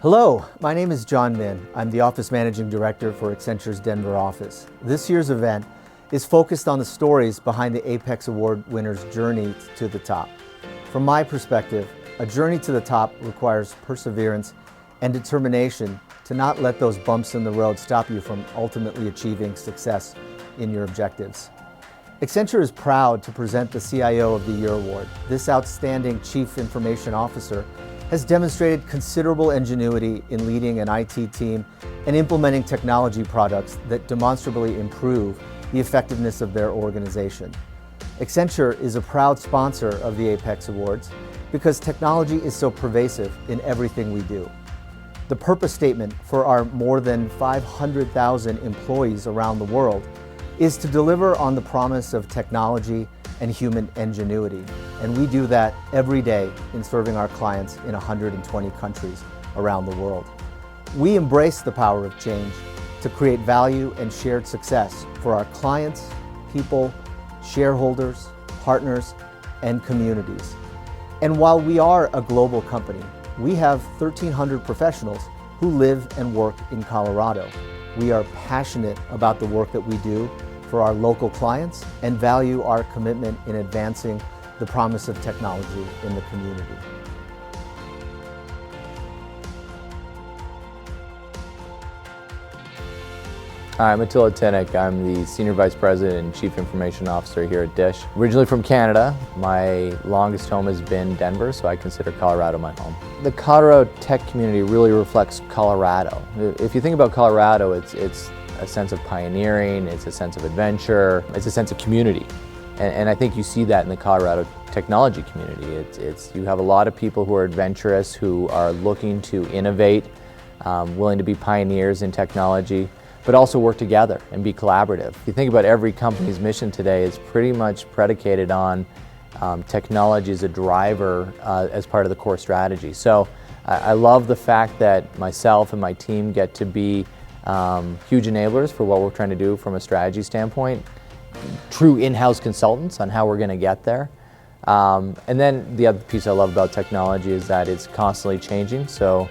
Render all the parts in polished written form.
Hello, my name is John Min. I'm the Office Managing Director for Accenture's Denver office. This year's event is focused on the stories behind the Apex Award winners' journey to the top. From my perspective, a journey to the top requires perseverance and determination to not let those bumps in the road stop you from ultimately achieving success in your objectives. Accenture is proud to present the CIO of the Year award. This outstanding Chief Information Officer has demonstrated considerable ingenuity in leading an IT team and implementing technology products that demonstrably improve the effectiveness of their organization. Accenture is a proud sponsor of the Apex Awards because technology is so pervasive in everything we do. The purpose statement for our more than 500,000 employees around the world is to deliver on the promise of technology and human ingenuity. And we do that every day in serving our clients in 120 countries around the world. We embrace the power of change to create value and shared success for our clients, people, shareholders, partners, and communities. And while we are a global company, we have 1,300 professionals who live and work in Colorado. We are passionate about the work that we do for our local clients and value our commitment in advancing the promise of technology in the community. Hi, I'm Atilla Tinic. I'm the Senior Vice President and Chief Information Officer here at DISH. Originally from Canada, my longest home has been Denver, so I consider Colorado my home. The Colorado tech community really reflects Colorado. If you think about Colorado, it's a sense of pioneering, it's a sense of adventure, it's a sense of community. And I think you see that in the Colorado technology community. You have a lot of people who are adventurous, who are looking to innovate, willing to be pioneers in technology, but also work together and be collaborative. If you think about every company's mission today, it's pretty much predicated on technology as a driver as part of the core strategy. So I love the fact that myself and my team get to be huge enablers for what we're trying to do from a strategy standpoint, true in-house consultants on how we're going to get there. And then the other piece I love about technology is that it's constantly changing, so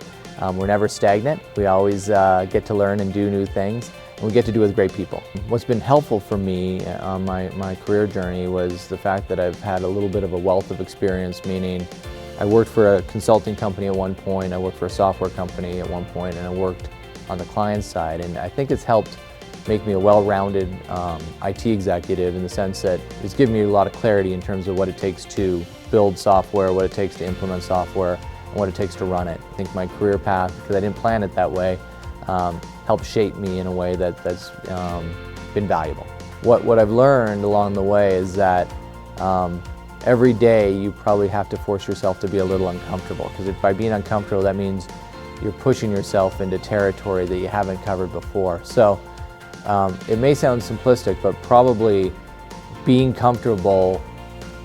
we're never stagnant. We always get to learn and do new things, and we get to do it with great people. What's been helpful for me on my career journey was the fact that I've had a little bit of a wealth of experience, meaning I worked for a consulting company at one point, I worked for a software company at one point, and I worked on the client side, and I think it's helped make me a well-rounded IT executive in the sense that it's given me a lot of clarity in terms of what it takes to build software, what it takes to implement software, and what it takes to run it. I think my career path, because I didn't plan it that way, helped shape me in a way that's been valuable. What I've learned along the way is that every day you probably have to force yourself to be a little uncomfortable, because by being uncomfortable, that means you're pushing yourself into territory that you haven't covered before. So it may sound simplistic, but probably being comfortable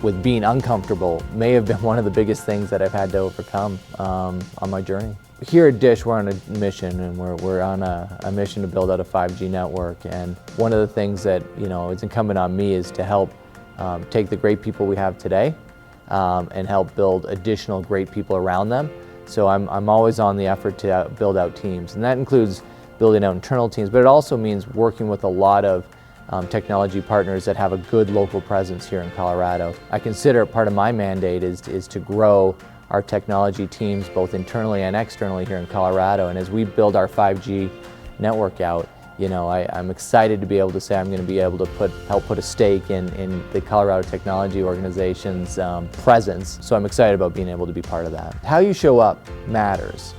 with being uncomfortable may have been one of the biggest things that I've had to overcome on my journey. Here at DISH, we're on a mission, and we're on a mission to build out a 5G network. And one of the things that is incumbent on me is to help take the great people we have today and help build additional great people around them. So I'm always on the effort to build out teams, and that includes building out internal teams, but it also means working with a lot of technology partners that have a good local presence here in Colorado. I consider part of my mandate is to grow our technology teams both internally and externally here in Colorado, and as we build our 5G network out, I'm excited to be able to say I'm going to be able to help put a stake in the Colorado Technology Organization's presence. So I'm excited about being able to be part of that. How you show up matters.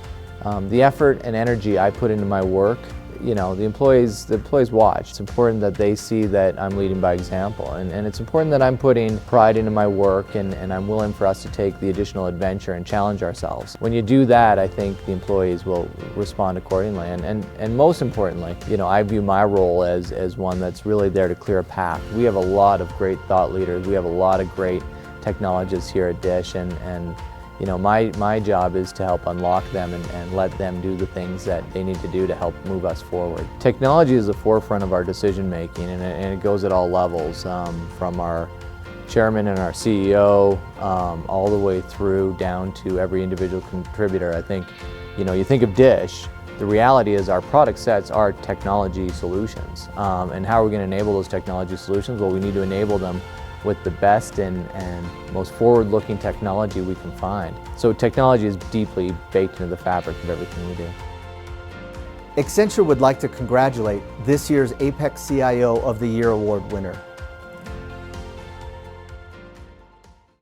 The effort and energy I put into my work, the employees watch. It's important that they see that I'm leading by example, and it's important that I'm putting pride into my work, and I'm willing for us to take the additional adventure and challenge ourselves. When you do that, I think the employees will respond accordingly, and most importantly, I view my role as one that's really there to clear a path. We have a lot of great thought leaders, we have a lot of great technologists here at DISH, and my job is to help unlock them and let them do the things that they need to do to help move us forward. Technology is the forefront of our decision making, and it goes at all levels, from our chairman and our CEO, all the way through down to every individual contributor. I think You think of Dish, the reality is our product sets are technology solutions. And how are we going to enable those technology solutions? Well, we need to enable them with the best and most forward-looking technology we can find. So technology is deeply baked into the fabric of everything we do. Accenture would like to congratulate this year's APEX CIO of the Year Award winner,